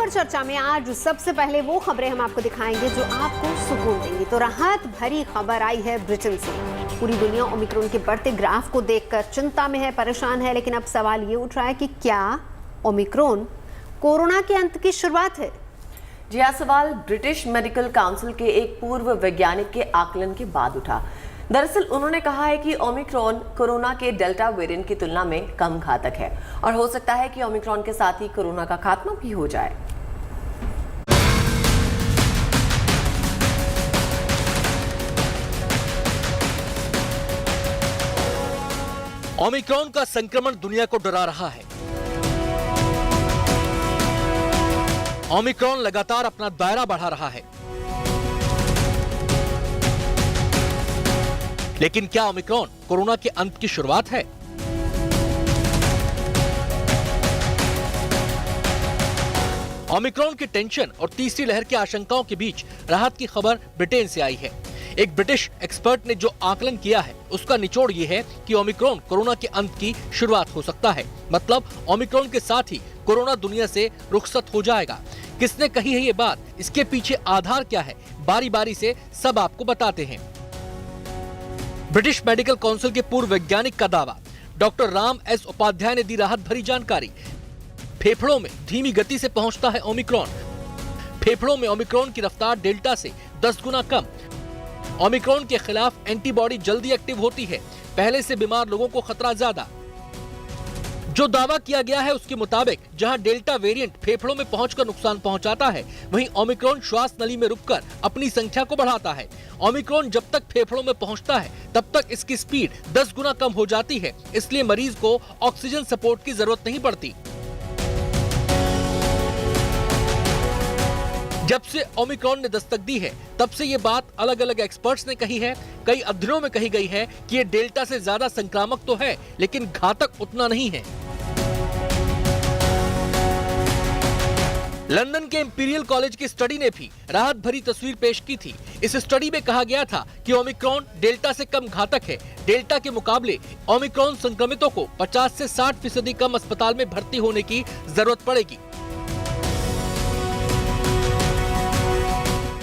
पर चर्चा में आज सबसे पहले वो खबरें हम आपको दिखाएंगे जो आपको सुकून देंगी। तो राहत भरी खबर आई है ब्रिटेन से। पूरी दुनिया ओमिक्रॉन के बढ़ते ग्राफ को देखकर चिंता में है, परेशान है, लेकिन अब सवाल ये उठ रहा है कि क्या ओमिक्रॉन कोरोना के अंत की शुरुआत है? जी हाँ, सवाल ब्रिटिश मेडिकल काउंसिल के एक पूर्व वैज्ञानिक के आकलन के बाद उठा। दरअसल उन्होंने कहा है कि ओमिक्रॉन कोरोना के डेल्टा वेरिएंट की तुलना में कम घातक है और हो सकता है कि ओमिक्रॉन के साथ ही कोरोना का खात्मा भी हो जाए। ओमिक्रॉन का संक्रमण दुनिया को डरा रहा है। ओमिक्रॉन लगातार अपना दायरा बढ़ा रहा है, लेकिन क्या ओमिक्रॉन कोरोना के अंत की शुरुआत है? ओमिक्रॉन की टेंशन और तीसरी लहर की आशंकाओं के बीच राहत की खबर ब्रिटेन से आई है। एक ब्रिटिश एक्सपर्ट ने जो आकलन किया है उसका निचोड़ ये है कि ओमिक्रॉन कोरोना के अंत की शुरुआत हो सकता है। मतलब ओमिक्रॉन के साथ ही कोरोना दुनिया से रुखसत हो जाएगा। किसने कही है ये बात, इसके पीछे आधार क्या है, बारी बारी से सब आपको बताते हैं। ब्रिटिश मेडिकल काउंसिल के पूर्व वैज्ञानिक का दावा। डॉक्टर राम एस उपाध्याय ने दी राहत भरी जानकारी। फेफड़ों में धीमी गति से पहुंचता है ओमिक्रॉन। फेफड़ों में ओमिक्रॉन की रफ्तार डेल्टा से 10 गुना कम। ओमिक्रॉन के खिलाफ एंटीबॉडी जल्दी एक्टिव होती है, पहले से बीमार लोगों को खतरा ज्यादा। जो दावा किया गया है उसके मुताबिक जहां डेल्टा वेरिएंट फेफड़ों में पहुंचकर नुकसान पहुंचाता है, वहीं ओमिक्रॉन श्वास नली में रुककर अपनी संख्या को बढ़ाता है। ओमिक्रॉन जब तक फेफड़ों में पहुंचता है तब तक इसकी स्पीड 10 गुना कम हो जाती है, इसलिए मरीज को ऑक्सीजन सपोर्ट की जरूरत नहीं पड़ती। जब से ओमिक्रॉन ने दस्तक दी है तब से ये बात अलग अलग एक्सपर्ट्स ने कही है। कई अध्ययनों में कही गई है कि ये डेल्टा से ज्यादा संक्रामक तो है, लेकिन घातक उतना नहीं है। लंदन के इंपीरियल कॉलेज की स्टडी ने भी राहत भरी तस्वीर पेश की थी। इस स्टडी में कहा गया था कि ओमिक्रॉन डेल्टा से कम घातक है। डेल्टा के मुकाबले ओमिक्रॉन संक्रमितों को 50 से 60% कम अस्पताल में भर्ती होने की जरूरत पड़ेगी।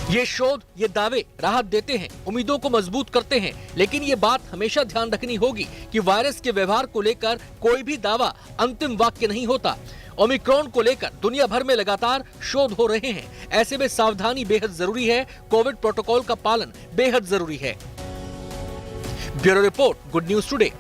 ये शोध, ये दावे राहत देते हैं, उम्मीदों को मजबूत करते हैं, लेकिन ये बात हमेशा ध्यान रखनी होगी कि वायरस के व्यवहार को लेकर कोई भी दावा अंतिम वाक्य नहीं होता। ओमिक्रॉन को लेकर दुनिया भर में लगातार शोध हो रहे हैं। ऐसे में सावधानी बेहद जरूरी है। कोविड प्रोटोकॉल का पालन बेहद जरूरी है। Bureau report, good news today.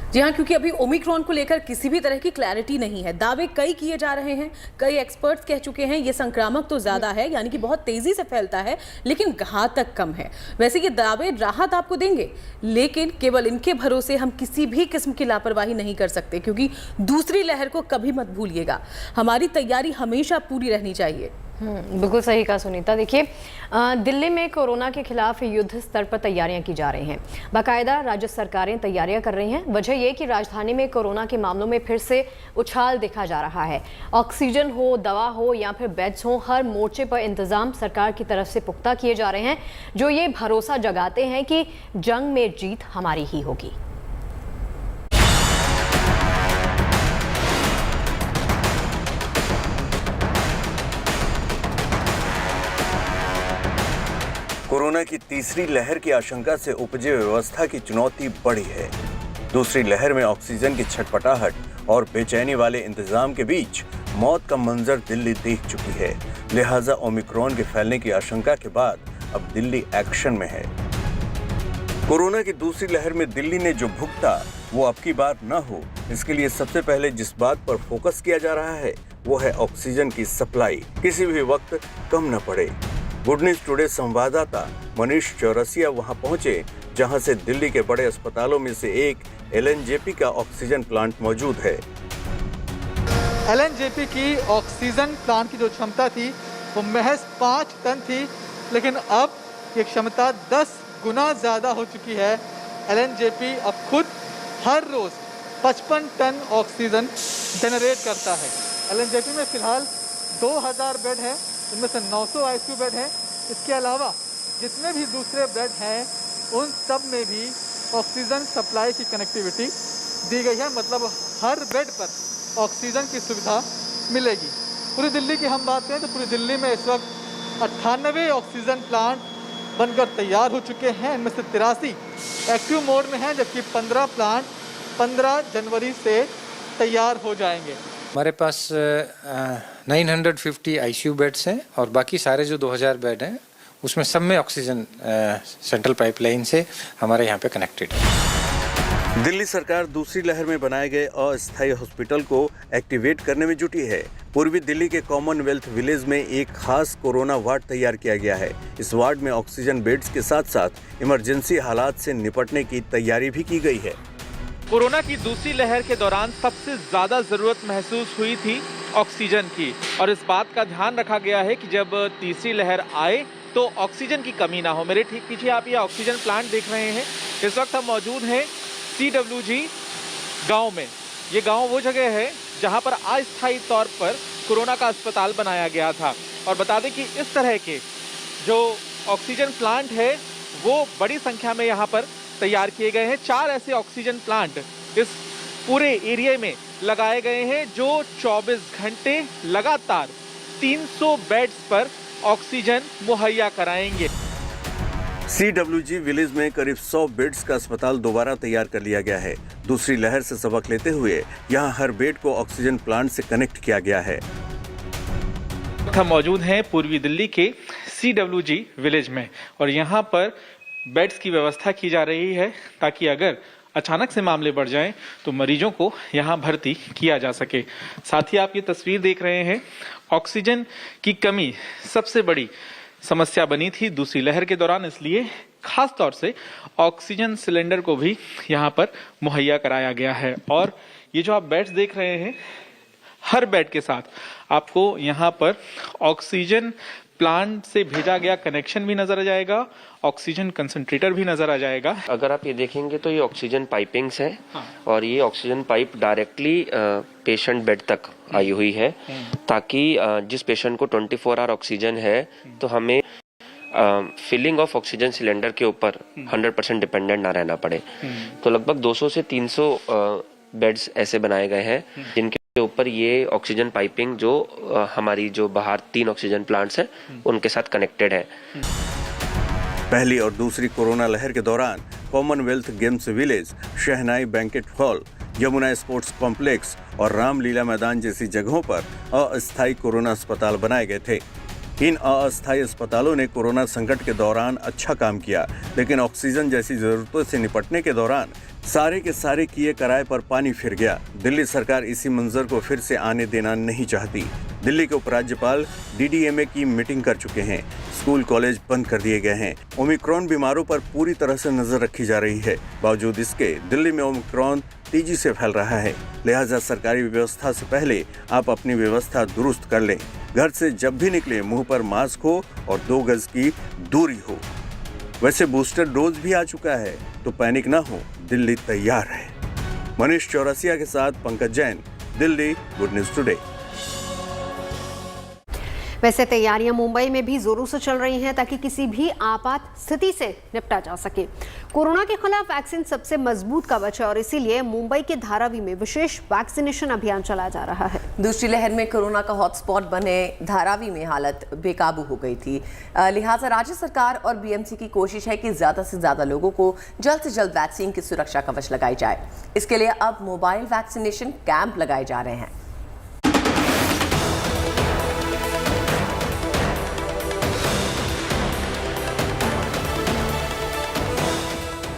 जी हाँ, क्योंकि अभी ओमिक्रॉन को लेकर किसी भी तरह की क्लैरिटी नहीं है। दावे कई किए जा रहे हैं, कई एक्सपर्ट्स कह चुके हैं ये संक्रामक तो ज्यादा है, यानी कि बहुत तेजी से फैलता है, लेकिन घातक कम है। वैसे ये दावे राहत आपको देंगे, लेकिन केवल इनके भरोसे हम किसी भी किस्म की लापरवाही नहीं कर सकते, क्योंकि दूसरी लहर को कभी मत भूलिएगा। हमारी तैयारी हमेशा पूरी रहनी चाहिए। बिल्कुल सही कहा सुनीता। देखिए, दिल्ली में कोरोना के खिलाफ युद्ध स्तर पर तैयारियां की जा रही हैं। बाकायदा राज्य सरकारें तैयारियां कर रही हैं। वजह यह कि राजधानी में कोरोना के मामलों में फिर से उछाल देखा जा रहा है। ऑक्सीजन हो, दवा हो या फिर बेड्स हो, हर मोर्चे पर इंतजाम सरकार की तरफ से पुख्ता किए जा रहे हैं, जो ये भरोसा जगाते हैं कि जंग में जीत हमारी ही होगी। कोरोना की तीसरी लहर की आशंका से उपजे व्यवस्था की चुनौती बढ़ी है। दूसरी लहर में ऑक्सीजन की छटपटाहट और बेचैनी वाले इंतजाम के बीच मौत का मंजर दिल्ली देख चुकी है। लिहाजा ओमिक्रॉन के फैलने की आशंका के बाद अब दिल्ली एक्शन में है। कोरोना की दूसरी लहर में दिल्ली ने जो भुगता वो अब की बार न हो, इसके लिए सबसे पहले जिस बात पर फोकस किया जा रहा है वो है ऑक्सीजन की सप्लाई किसी भी वक्त कम न पड़े। गुड न्यूज टुडे संवाददाता मनीष चौरसिया वहां पहुंचे, जहां से दिल्ली के बड़े अस्पतालों में से एक LNJP का ऑक्सीजन प्लांट मौजूद है। LNJP की ऑक्सीजन प्लांट की जो क्षमता थी वो महज 5 टन थी, लेकिन अब ये क्षमता 10 गुना ज्यादा हो चुकी है। LNJP अब खुद हर रोज 55 टन ऑक्सीजन जनरेट करता है। LNJP में फिलहाल 2000 बेड है, इनमें से 900 ICU बेड हैं। इसके अलावा जितने भी दूसरे बेड हैं उन सब में भी ऑक्सीजन सप्लाई की कनेक्टिविटी दी गई है। मतलब हर बेड पर ऑक्सीजन की सुविधा मिलेगी। पूरी दिल्ली की हम बात करें तो पूरी दिल्ली में इस वक्त 98 ऑक्सीजन प्लांट बनकर तैयार हो चुके हैं। इनमें से 83 एक्टिव मोड में हैं, जबकि 15 प्लांट 15 जनवरी से तैयार हो जाएंगे। हमारे पास 950 आईसीयू बेड्स हैं और बाकी सारे जो 2000 बेड हैं उसमें सब में ऑक्सीजन सेंट्रल पाइपलाइन से हमारे यहाँ पे कनेक्टेड है। दिल्ली सरकार दूसरी लहर में बनाए गए अस्थायी हॉस्पिटल को एक्टिवेट करने में जुटी है। पूर्वी दिल्ली के कॉमनवेल्थ विलेज में एक खास कोरोना वार्ड तैयार किया गया है। इस वार्ड में ऑक्सीजन बेड्स के साथ साथ इमरजेंसी हालात से निपटने की तैयारी भी की गई है। कोरोना की दूसरी लहर के दौरान सबसे ज्यादा जरूरत महसूस हुई थी ऑक्सीजन की, और इस बात का ध्यान रखा गया है कि जब तीसरी लहर आए तो ऑक्सीजन की कमी ना हो। मेरे ठीक पीछे आप ये ऑक्सीजन प्लांट देख रहे हैं। इस वक्त हम मौजूद हैं CWG गांव में। ये गांव वो जगह है जहां पर अस्थायी तौर पर कोरोना का अस्पताल बनाया गया था। और बता दें कि इस तरह के जो ऑक्सीजन प्लांट है वो बड़ी संख्या में यहाँ पर तैयार किए गए हैं। 4 ऐसे ऑक्सीजन प्लांट इस पूरे एरिया में लगाए गए हैं जो 24 घंटे लगातार 300 बेड्स पर ऑक्सीजन मुहैया कराएंगे। CWG विलेज में करीब 100 बेड्स का अस्पताल दोबारा तैयार कर लिया गया है। दूसरी लहर से सबक लेते हुए यहाँ हर बेड को ऑक्सीजन प्लांट से कनेक्ट किया गया है। हम मौजूद हैं पूर्वी दिल्ली के CWG विलेज में, और यहाँ पर बेड्स की व्यवस्था की जा रही है ताकि अगर अचानक से मामले बढ़ जाएं तो मरीजों को यहाँ भर्ती किया जा सके। साथ ही आप ये तस्वीर देख रहे हैं, ऑक्सीजन की कमी सबसे बड़ी समस्या बनी थी दूसरी लहर के दौरान, इसलिए खास तौर से ऑक्सीजन सिलेंडर को भी यहाँ पर मुहैया कराया गया है। और ये जो आप बेड्स देख रहे हैं, हर बेड के साथ आपको यहाँ पर ऑक्सीजन प्लांट से भेजा गया कनेक्शन भी नजर आ जाएगा, ऑक्सीजन कंसंट्रेटर भी नजर आ जाएगा। अगर आप ये देखेंगे तो ये ऑक्सीजन पाइपिंग्स हैं और ये oxygen pipe directly patient bed तक आई हुई है, ताकि जिस पेशेंट को 24 आवर ऑक्सीजन है तो हमें फिलिंग ऑफ ऑक्सीजन सिलेंडर के ऊपर 100% डिपेंडेंट ना रहना पड़े। तो लगभग 200 से 300 बेड्स ऐसे बनाए गए हैं जिनके ऊपर ये ऑक्सीजन पाइपिंग जो हमारी जो बाहर 3 ऑक्सीजन प्लांट्स हैं उनके साथ कनेक्टेड है। पहली और दूसरी कोरोना लहर के दौरान Commonwealth Games village, Shehnai banquet hall, Yamuna sports complex और रामलीला मैदान जैसी जगहों पर अस्थायी कोरोना अस्पताल बनाए गए थे। इन अस्थायी अस्पतालों ने कोरोना संकट के दौरान अच्छा काम किया, लेकिन ऑक्सीजन जैसी जरूरतों से निपटने के दौरान सारे के सारे किए कराए पर पानी फिर गया। दिल्ली सरकार इसी मंजर को फिर से आने देना नहीं चाहती। दिल्ली के उपराज्यपाल DDMA की मीटिंग कर चुके हैं। स्कूल कॉलेज बंद कर दिए गए हैं। ओमिक्रॉन बीमारों पर पूरी तरह से नजर रखी जा रही है। बावजूद इसके दिल्ली में ओमिक्रॉन तेजी से फैल रहा है। लिहाजा सरकारी व्यवस्था से पहले आप अपनी व्यवस्था दुरुस्त कर लें। घर से जब भी निकले मुंह पर मास्क हो और 2 गज की दूरी हो। वैसे बूस्टर डोज भी आ चुका है, तो पैनिक ना हो, दिल्ली तैयार है। मनीष चौरसिया के साथ Pankaj Jain, Delhi good news today. वैसे तैयारियां मुंबई में भी जोरों से चल रही हैं ताकि किसी भी आपात स्थिति से निपटा जा सके। कोरोना के खिलाफ वैक्सीन सबसे मजबूत कवच है और इसीलिए मुंबई के धारावी में विशेष वैक्सीनेशन अभियान चलाया जा रहा है। दूसरी लहर में कोरोना का हॉटस्पॉट बने धारावी में हालत बेकाबू हो गई थी। लिहाजा राज्य सरकार और BMC की कोशिश है कि ज्यादा से ज्यादा लोगों को जल्द से जल्द वैक्सीन की सुरक्षा कवच लगाई जाए। इसके लिए अब मोबाइल वैक्सीनेशन कैंप लगाए जा रहे हैं।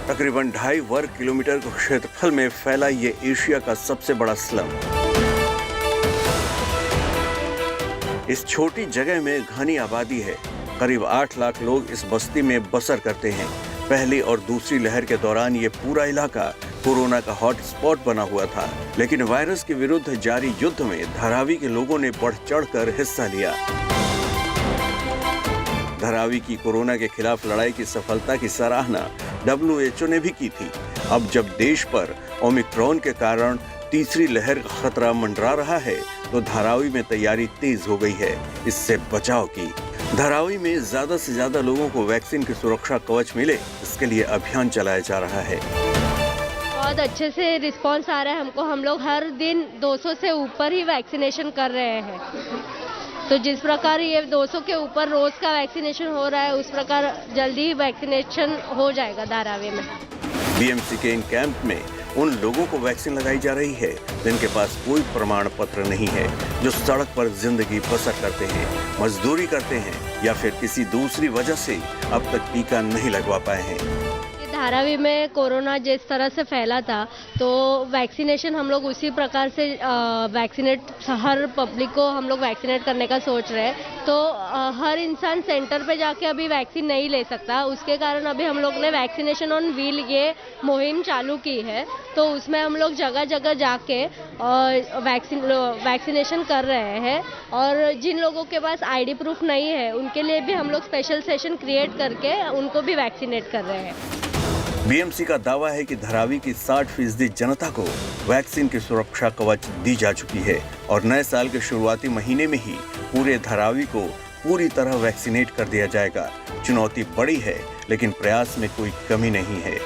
तकरीबन 2.5 वर्ग किलोमीटर के क्षेत्रफल में फैला ये एशिया का सबसे बड़ा स्लम। इस छोटी जगह में घनी आबादी है। करीब 8 लाख लोग इस बस्ती में बसर करते हैं। पहली और दूसरी लहर के दौरान ये पूरा इलाका कोरोना का हॉट स्पॉट बना हुआ था, लेकिन वायरस के विरुद्ध जारी युद्ध में धारावी के लोगों ने बढ़ चढ़कर हिस्सा लिया। धारावी की कोरोना के खिलाफ लड़ाई की सफलता की सराहना WHO ने भी की थी। अब जब देश पर ओमिक्रॉन के कारण तीसरी लहर का खतरा मंडरा रहा है, तो धारावी में तैयारी तेज हो गई है इससे बचाव की। धारावी में ज्यादा से ज्यादा लोगों को वैक्सीन की सुरक्षा कवच मिले, इसके लिए अभियान चलाया जा रहा है। बहुत अच्छे से रिस्पांस आ रहा है हमको। हम लोग हर दिन 200 से ऊपर ही वैक्सीनेशन कर रहे हैं। तो जिस प्रकार ये 200 के ऊपर रोज का वैक्सीनेशन हो रहा है, उस प्रकार जल्दी ही वैक्सीनेशन हो जाएगा धारावी में। बीएमसी के इन कैंप में उन लोगों को वैक्सीन लगाई जा रही है जिनके पास कोई प्रमाण पत्र नहीं है, जो सड़क पर जिंदगी बसर करते हैं, मजदूरी करते हैं या फिर किसी दूसरी वजह से अब तक टीका नहीं लगवा पाए हैं। धारावी में कोरोना जिस तरह से फैला था, तो वैक्सीनेशन हम लोग उसी प्रकार से वैक्सीनेट हर पब्लिक को हम लोग वैक्सीनेट करने का सोच रहे हैं। तो हर इंसान सेंटर पे जाके अभी वैक्सीन नहीं ले सकता, उसके कारण अभी हम लोग ने वैक्सीनेशन ऑन व्हील ये मुहिम चालू की है। तो उसमें हम लोग जगह जगह जाके वैक्सीनेशन कर रहे हैं, और जिन लोगों के पास आईडी प्रूफ नहीं है उनके लिए भी हम लोग स्पेशल सेशन क्रिएट करके उनको भी वैक्सीनेट कर रहे हैं। बीएमसी का दावा है कि धारावी की 60% जनता को वैक्सीन की सुरक्षा कवच दी जा चुकी है और नए साल के शुरुआती महीने में ही पूरे धारावी को पूरी तरह वैक्सीनेट कर दिया जाएगा। चुनौती बड़ी है, लेकिन प्रयास में कोई कमी नहीं है।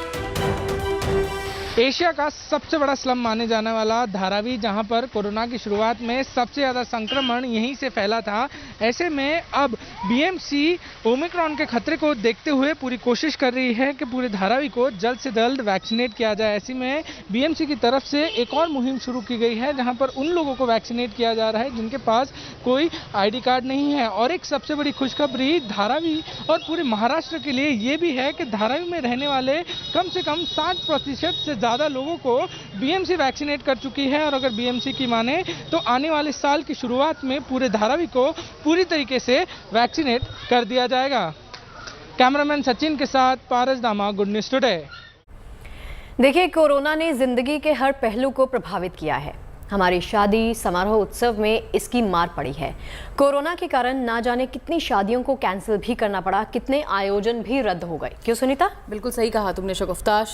एशिया का सबसे बड़ा स्लम माने जाने वाला धारावी, जहां पर कोरोना की शुरुआत में सबसे ज़्यादा संक्रमण यहीं से फैला था, ऐसे में अब बीएमसी ओमिक्रॉन के खतरे को देखते हुए पूरी कोशिश कर रही है कि पूरे धारावी को जल्द से जल्द वैक्सीनेट किया जाए। ऐसे में बीएमसी की तरफ से एक और मुहिम शुरू की गई है, जहाँ पर उन लोगों को वैक्सीनेट किया जा रहा है जिनके पास कोई ID कार्ड नहीं है। और एक सबसे बड़ी खुशखबरी धारावी और पूरे महाराष्ट्र के लिए ये भी है कि धारावी में रहने वाले कम से कम 60% से ज़्यादा लोगों को बीएमसी वैक्सीनेट कर चुकी है। और अगर बीएमसी की माने तो आने वाले साल की शुरुआत में पूरे धारावी को पूरी तरीके से वैक्सीनेट कर दिया जाएगा। कैमरामैन सचिन के साथ पारस दामा, गुड न्यूज़ टुडे। देखिए, कोरोना ने जिंदगी के हर पहलू को प्रभावित किया है। हमारी शादी समारोह उत्सव में इसकी मार पड़ी है। कोरोना के कारण ना जाने कितनी शादियों को कैंसिल भी करना पड़ा, कितने आयोजन भी रद्द हो गए। क्यों सुनीता? बिल्कुल सही कहा तुमने शगुफ्ता।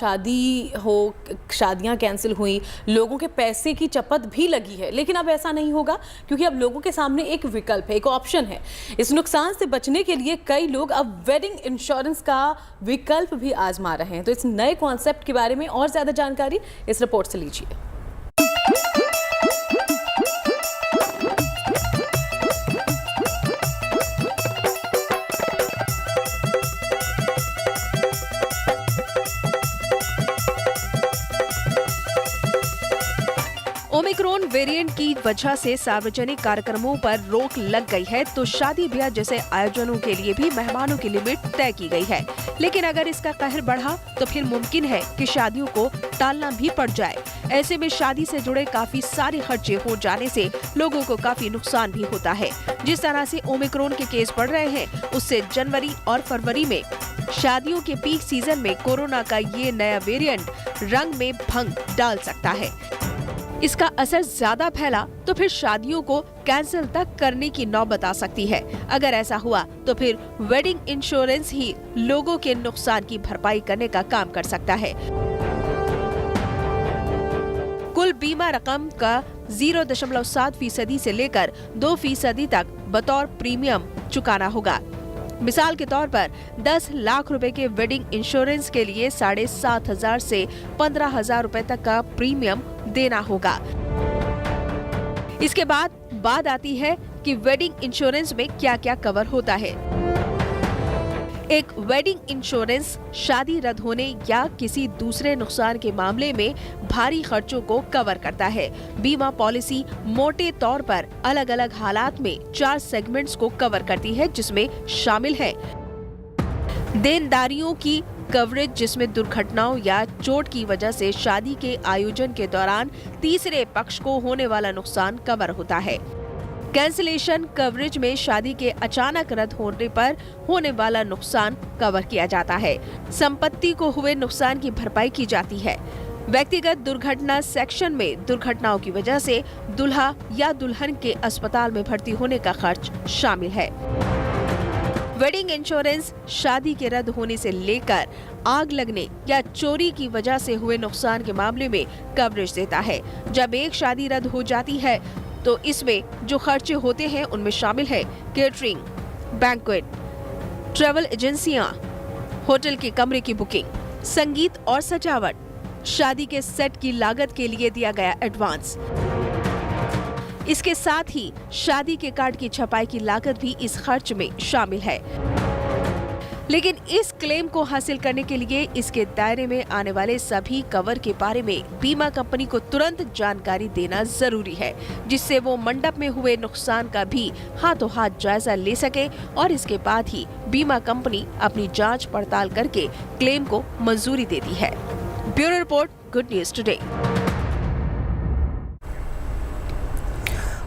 शादियां कैंसिल हुई, लोगों के पैसे की चपत भी लगी है। लेकिन अब ऐसा नहीं होगा, क्योंकि अब लोगों के सामने एक विकल्प है, एक ऑप्शन है। इस नुकसान से बचने के लिए कई लोग अब वेडिंग इंश्योरेंस का विकल्प भी आजमा रहे हैं। तो इस नए कॉन्सेप्ट के बारे में और ज्यादा जानकारी इस रिपोर्ट से लीजिए। ओमिक्रॉन वेरिएंट की वजह से सार्वजनिक कार्यक्रमों पर रोक लग गई है, तो शादी ब्याह जैसे आयोजनों के लिए भी मेहमानों की लिमिट तय की गई है। लेकिन अगर इसका कहर बढ़ा तो फिर मुमकिन है कि शादियों को टालना भी पड़ जाए। ऐसे में शादी से जुड़े काफी सारे खर्चे हो जाने से लोगों को काफी नुकसान भी होता है। जिस तरह से ओमिक्रॉन के केस बढ़ रहे हैं, उससे जनवरी और फरवरी में शादियों के पीक सीजन में कोरोना का ये नया वेरिएंट रंग में भंग डाल सकता है। इसका असर ज्यादा फैला तो फिर शादियों को कैंसिल तक करने की नौबत आ सकती है। अगर ऐसा हुआ तो फिर वेडिंग इंश्योरेंस ही लोगों के नुकसान की भरपाई करने का काम कर सकता है। कुल बीमा रकम का 0.7% से लेकर 2% तक बतौर प्रीमियम चुकाना होगा। मिसाल के तौर पर 10 लाख रुपए के वेडिंग इंश्योरेंस के लिए 7,500 से 15,000 रुपए तक का प्रीमियम देना होगा। इसके बाद बात आती है कि वेडिंग इंश्योरेंस में क्या क्या कवर होता है। एक वेडिंग इंश्योरेंस शादी रद्द होने या किसी दूसरे नुकसान के मामले में भारी खर्चों को कवर करता है। बीमा पॉलिसी मोटे तौर पर अलग अलग हालात में 4 सेगमेंट्स को कवर करती है, जिसमें शामिल है देनदारियों की कवरेज, जिसमें दुर्घटनाओं या चोट की वजह से शादी के आयोजन के दौरान तीसरे पक्ष को होने वाला नुकसान कवर होता है। कैंसिलेशन कवरेज में शादी के अचानक रद्द होने पर होने वाला नुकसान कवर किया जाता है। संपत्ति को हुए नुकसान की भरपाई की जाती है। व्यक्तिगत दुर्घटना सेक्शन में दुर्घटनाओं की वजह से दुल्हा या दुल्हन के अस्पताल में भर्ती होने का खर्च शामिल है। वेडिंग इंश्योरेंस शादी के रद्द होने से लेकर आग लगने या चोरी की वजह से हुए नुकसान के मामले में कवरेज देता है। जब एक शादी रद्द हो जाती है तो इसमें जो खर्चे होते हैं उनमें शामिल है केटरिंग, बैंक्वेट, ट्रैवल एजेंसियां, होटल के कमरे की बुकिंग, संगीत और सजावट, शादी के सेट की लागत के लिए दिया गया एडवांस। इसके साथ ही शादी के कार्ड की छपाई की लागत भी इस खर्च में शामिल है। लेकिन इस क्लेम को हासिल करने के लिए इसके दायरे में आने वाले सभी कवर के बारे में बीमा कंपनी को तुरंत जानकारी देना जरूरी है, जिससे वो मंडप में हुए नुकसान का भी हाथों हाथ जायजा ले सके और इसके बाद ही बीमा कंपनी अपनी जांच पड़ताल करके क्लेम को मंजूरी देती है। Bureau report, good news today.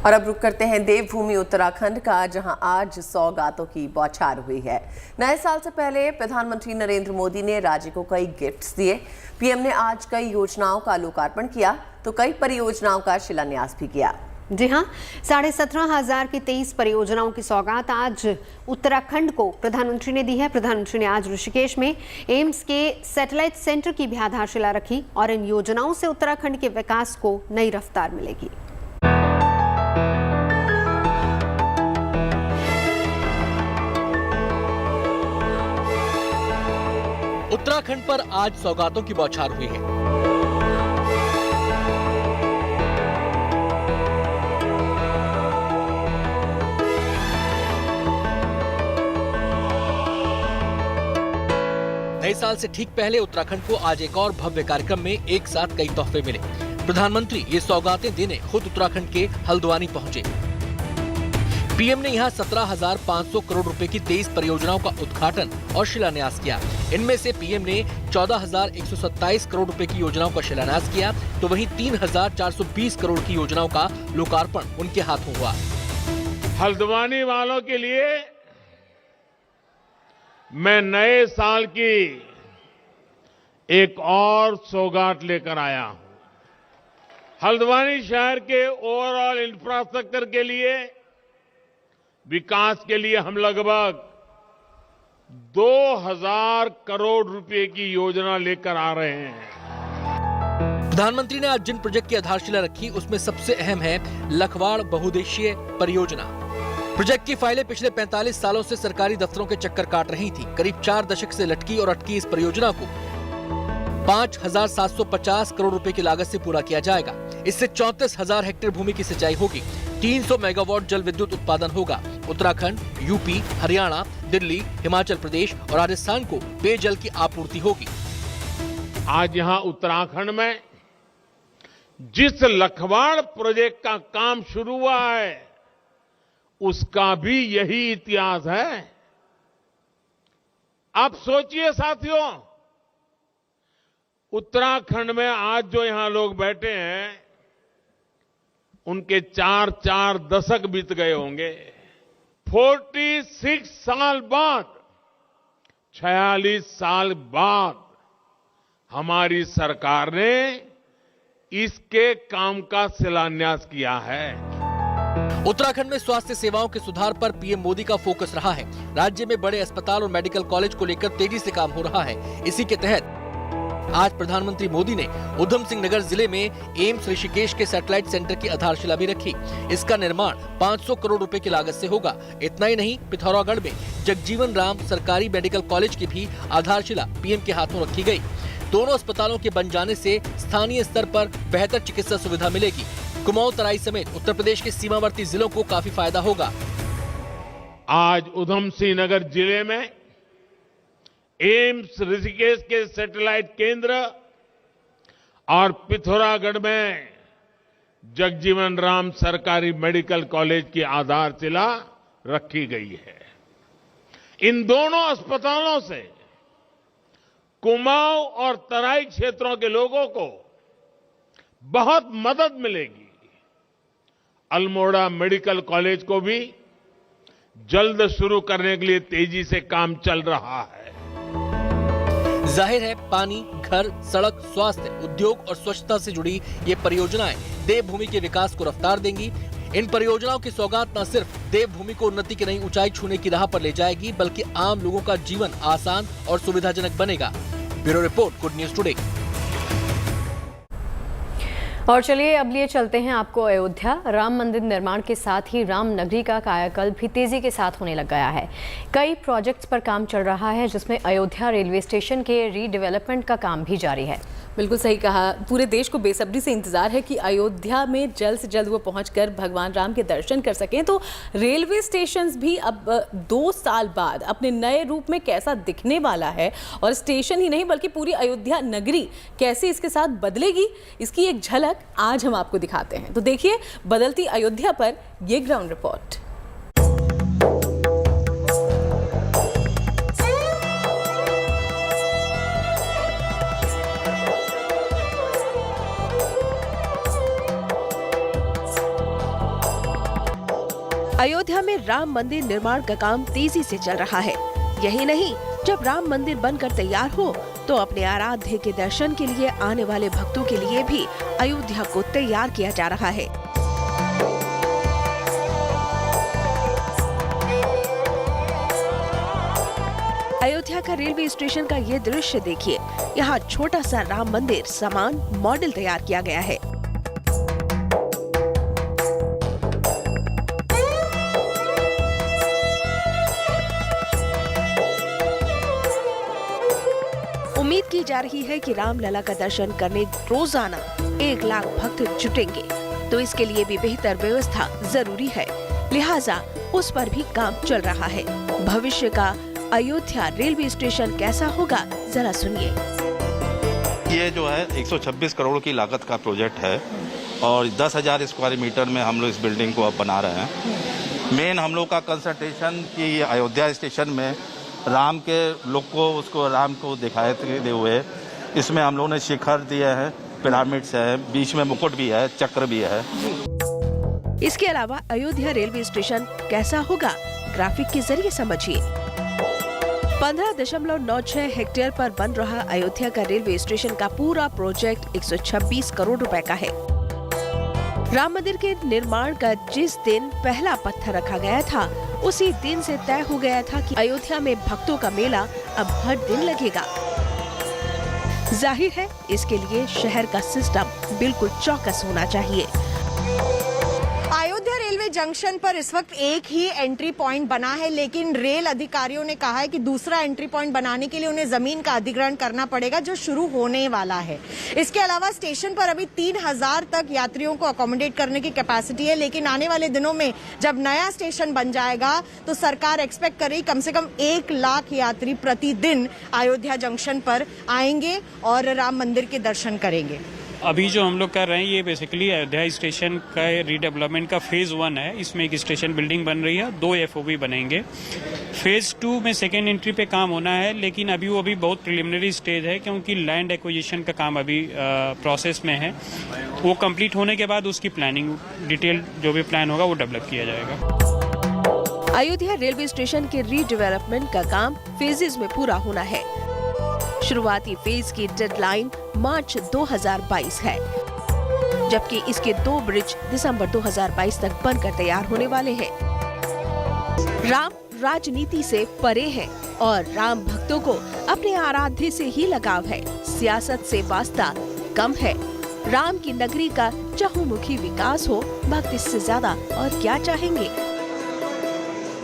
और अब रुक करते हैं देवभूमि उत्तराखंड का, जहां आज सौगातों की बौछार हुई है। नए साल से पहले प्रधानमंत्री नरेंद्र मोदी ने राज्य को कई गिफ्ट्स दिए। पीएम ने आज कई योजनाओं का लोकार्पण किया तो कई परियोजनाओं का शिलान्यास भी किया। जी हाँ, 17,500 की 23 परियोजनाओं की सौगात आज उत्तराखंड को प्रधानमंत्री ने दी है। प्रधानमंत्री ने आज ऋषिकेश में एम्स के सैटेलाइट सेंटर की भी आधारशिला रखी और इन योजनाओं से उत्तराखंड के विकास को नई रफ्तार मिलेगी। उत्तराखंड पर आज सौगातों की बौछार हुई है। नए साल से ठीक पहले उत्तराखंड को आज एक और भव्य कार्यक्रम में एक साथ कई तोहफे मिले। प्रधानमंत्री ये सौगातें देने खुद उत्तराखंड के हल्द्वानी पहुंचे। पीएम ने यहां 17,500 करोड़ रुपए की 23 परियोजनाओं का उद्घाटन और शिलान्यास किया। इनमें से पीएम ने 14,127 करोड़ रुपए की योजनाओं का शिलान्यास किया तो वहीं 3,420 करोड़ की योजनाओं का लोकार्पण उनके हाथों हुआ। हल्द्वानी वालों के लिए मैं नए साल की एक और सौगात लेकर आया हूं। हल्द्वानी शहर के ओवरऑल इंफ्रास्ट्रक्चर के लिए, विकास के लिए हम लगभग 2,000 करोड़ रुपए की योजना लेकर आ रहे हैं। प्रधानमंत्री ने आज जिन प्रोजेक्ट की आधारशिला रखी उसमें सबसे अहम है लखवाड़ बहुउद्देशीय परियोजना। प्रोजेक्ट की फाइलें पिछले 45 सालों से सरकारी दफ्तरों के चक्कर काट रही थी। करीब 4 दशक से लटकी और अटकी इस परियोजना को 5,750 करोड़ रुपए की लागत से पूरा किया जाएगा। इससे 34,000 हेक्टेयर भूमि की सिंचाई होगी, 300 मेगावाट जल विद्युत उत्पादन होगा। उत्तराखंड, यूपी, हरियाणा, दिल्ली, हिमाचल प्रदेश और राजस्थान को पेयजल की आपूर्ति होगी। आज यहां उत्तराखंड में जिस लखवाड़ प्रोजेक्ट का काम शुरू हुआ है उसका भी यही इतिहास है। आप सोचिए साथियों, उत्तराखंड में आज जो यहां लोग बैठे हैं उनके 4 दशक बीत गए होंगे। 46 साल बाद, 46 साल बाद हमारी सरकार ने इसके काम का शिलान्यास किया है। उत्तराखंड में स्वास्थ्य सेवाओं के सुधार पर पीएम मोदी का फोकस रहा है। राज्य में बड़े अस्पताल और मेडिकल कॉलेज को लेकर तेजी से काम हो रहा है। इसी के तहत आज प्रधानमंत्री मोदी ने उधम सिंह नगर जिले में एम्स ऋषिकेश के सैटेलाइट सेंटर की आधारशिला भी रखी। इसका निर्माण 500 करोड़ रुपए की लागत से होगा। इतना ही नहीं, पिथौरागढ़ में जगजीवन राम सरकारी मेडिकल कॉलेज की भी आधारशिला पीएम के हाथों रखी गई। दोनों अस्पतालों के बन जाने से स्थानीय स्तर पर बेहतर चिकित्सा सुविधा मिलेगी। कुमाऊं तराई समेत उत्तर प्रदेश के सीमावर्ती जिलों को काफी फायदा होगा। आज उधम सिंह नगर जिले में एम्स ऋषिकेश के सैटेलाइट केंद्र और पिथौरागढ़ में जगजीवन राम सरकारी मेडिकल कॉलेज की आधारशिला रखी गई है। इन दोनों अस्पतालों से कुमाऊं और तराई क्षेत्रों के लोगों को बहुत मदद मिलेगी। अल्मोड़ा मेडिकल कॉलेज को भी जल्द शुरू करने के लिए तेजी से काम चल रहा है। जाहिर है, पानी, घर, सड़क, स्वास्थ्य, उद्योग और स्वच्छता से जुड़ी ये परियोजनाएं देवभूमि के विकास को रफ्तार देंगी। इन परियोजनाओं की सौगात न सिर्फ देवभूमि को उन्नति की नई ऊंचाई छूने की राह पर ले जाएगी, बल्कि आम लोगों का जीवन आसान और सुविधाजनक बनेगा। Bureau report, good news today. और चलिए अब लिए चलते हैं आपको अयोध्या। राम मंदिर निर्माण के साथ ही राम नगरी का कायाकल्प भी तेजी के साथ होने लग गया है। कई प्रोजेक्ट्स पर काम चल रहा है, जिसमें अयोध्या रेलवे स्टेशन के रीडेवलपमेंट का काम भी जारी है। बिल्कुल सही कहा। पूरे देश को बेसब्री से इंतजार है कि अयोध्या में जल्द से जल्द वो पहुंचकर भगवान राम के दर्शन कर सकें। तो रेलवे स्टेशंस भी अब 2 साल बाद अपने नए रूप में कैसा दिखने वाला है, और स्टेशन ही नहीं बल्कि पूरी अयोध्या नगरी कैसे इसके साथ बदलेगी, इसकी एक झलक आज हम आपको दिखाते हैं। तो देखिए बदलती अयोध्या पर ये ग्राउंड रिपोर्ट। अयोध्या में राम मंदिर निर्माण का काम तेजी से चल रहा है। यही नहीं, जब राम मंदिर बनकर तैयार हो तो अपने आराध्य के दर्शन के लिए आने वाले भक्तों के लिए भी अयोध्या को तैयार किया जा रहा है। अयोध्या का रेलवे स्टेशन का ये दृश्य देखिए। यहाँ छोटा सा राम मंदिर समान मॉडल तैयार किया गया है। उम्मीद की जा रही है कि रामलला का दर्शन करने रोजाना 1 लाख भक्त जुटेंगे, तो इसके लिए भी बेहतर व्यवस्था जरूरी है। लिहाजा उस पर भी काम चल रहा है। भविष्य का अयोध्या रेलवे स्टेशन कैसा होगा, जरा सुनिए। ये जो है 126 करोड़ की लागत का प्रोजेक्ट है और 10,000 स्क्वायर मीटर में हम लोग इस बिल्डिंग को अब बना रहे हैं। मेन हम लोग का कंसंट्रेशन कि अयोध्या स्टेशन में राम के लुक को, उसको राम को दिखाते हुए इसमें हम लोगों ने शिखर दिए हैं, पिरामिड्स है, बीच में मुकुट भी है, चक्र भी है। इसके अलावा अयोध्या रेलवे स्टेशन कैसा होगा, ग्राफिक के जरिए समझिए। 15.96 हेक्टेयर पर बन रहा अयोध्या का रेलवे स्टेशन का पूरा प्रोजेक्ट 126 करोड़ रुपए का है। राम मंदिर के निर्माण का जिस दिन पहला पत्थर रखा गया था, उसी दिन से तय हो गया था कि अयोध्या में भक्तों का मेला अब हर दिन लगेगा। जाहिर है इसके लिए शहर का सिस्टम बिल्कुल चौकस होना चाहिए। अयोध्या रेलवे जंक्शन पर इस वक्त एक ही एंट्री पॉइंट बना है, लेकिन रेल अधिकारियों ने कहा है कि दूसरा एंट्री पॉइंट बनाने के लिए उन्हें जमीन का अधिग्रहण करना पड़ेगा, जो शुरू होने वाला है। इसके अलावा स्टेशन पर अभी 3,000 तक यात्रियों को अकोमोडेट करने की कैपेसिटी है, लेकिन आने वाले दिनों में जब नया स्टेशन बन जाएगा तो सरकार एक्सपेक्ट कर रही कम से कम 1 लाख यात्री प्रतिदिन अयोध्या जंक्शन पर आएंगे और राम मंदिर के दर्शन करेंगे। अभी जो हम लोग कर रहे हैं ये बेसिकली अयोध्या स्टेशन का रीडेवलपमेंट का फेज़ 1 है। इसमें एक स्टेशन बिल्डिंग बन रही है, 2 FOB बनेंगे। फेज़ 2 में सेकेंड एंट्री पे काम होना है, लेकिन अभी वो भी बहुत प्रिलिमिनरी स्टेज है क्योंकि लैंड एक्विजिशन का काम अभी प्रोसेस में है। वो कंप्लीट होने के बाद उसकी प्लानिंग डिटेल जो भी प्लान होगा वो डेवलप किया जाएगा। अयोध्या रेलवे स्टेशन के रीडेवलपमेंट का काम फेजेस में पूरा होना है। शुरुआती फेज की डेडलाइन मार्च 2022 है, जबकि इसके 2 ब्रिज दिसंबर 2022 तक बनकर तैयार होने वाले हैं। राम राजनीति से परे है और राम भक्तों को अपने आराध्य से ही लगाव है। सियासत से वास्ता कम है। राम की नगरी का चहुमुखी विकास हो, भक्त इससे ज्यादा और क्या चाहेंगे।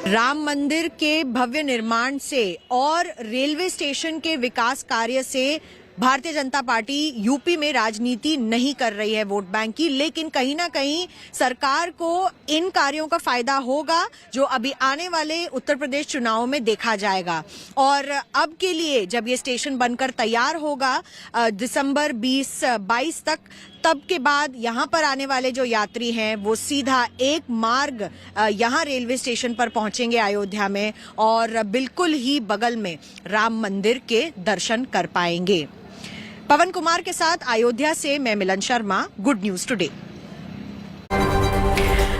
राम मंदिर के भव्य निर्माण से और रेलवे स्टेशन के विकास कार्य से भारतीय जनता पार्टी यूपी में राजनीति नहीं कर रही है वोट बैंक की, लेकिन कहीं ना कहीं सरकार को इन कार्यों का फायदा होगा जो अभी आने वाले उत्तर प्रदेश चुनाव में देखा जाएगा। और अब के लिए जब ये स्टेशन बनकर तैयार होगा दिसंबर 2022 तक, तब के बाद यहाँ पर आने वाले जो यात्री हैं वो सीधा एक मार्ग यहाँ रेलवे स्टेशन पर पहुंचेंगे अयोध्या में और बिल्कुल ही बगल में राम मंदिर के दर्शन कर पाएंगे। पवन कुमार के साथ अयोध्या से मैं मिलन शर्मा, गुड न्यूज टुडे।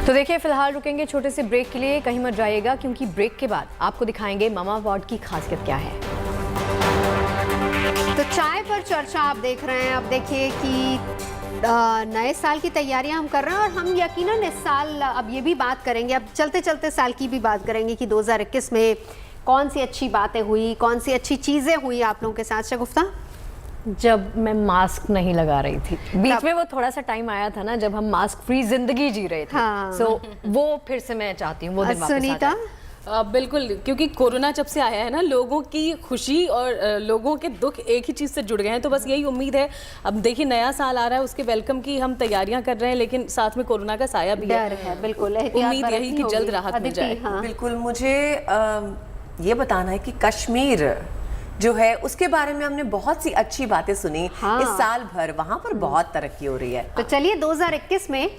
तो देखिए फिलहाल रुकेंगे छोटे से ब्रेक के लिए, कहीं मत जाइएगा क्योंकि ब्रेक के बाद आपको दिखाएंगे मामा वार्ड की खासियत क्या है। तो चाय पर चर्चा आप देख रहे हैं। अब देखिए कि नए साल की तैयारियां हम कर रहे हैं और हम यकीनन इस साल अब ये भी बात करेंगे, अब चलते चलते साल की भी बात करेंगे कि 2021 में कौन सी अच्छी बातें हुई, कौन सी अच्छी चीज़ें हुई आप लोगों के साथ। शगुफ्ता, जब मैं मास्क नहीं लगा रही थी, बीच में वो थोड़ा सा टाइम आया था ना जब हम मास्क फ्री जिंदगी जी रहे थे। हाँ। सो वो फिर से मैं चाहती हूँ वो दिन वापस आ जाए। बिल्कुल, क्योंकि कोरोना जब से आया है ना, लोगों की खुशी और लोगों के दुख एक ही चीज़ से जुड़ गए हैं। तो बस यही उम्मीद है, अब देखिए नया साल आ रहा है, उसके वेलकम की हम तैयारियां कर रहे हैं, लेकिन साथ में कोरोना का साया भी है। बिल्कुल, उम्मीद यही कि जल्द राहत मिल जाए। बिल्कुल, मुझे ये बताना है कि कश्मीर जो है उसके बारे में हमने बहुत सी अच्छी बातें सुनी इस साल भर, वहां पर बहुत तरक्की हो रही है। तो चलिए 2021 में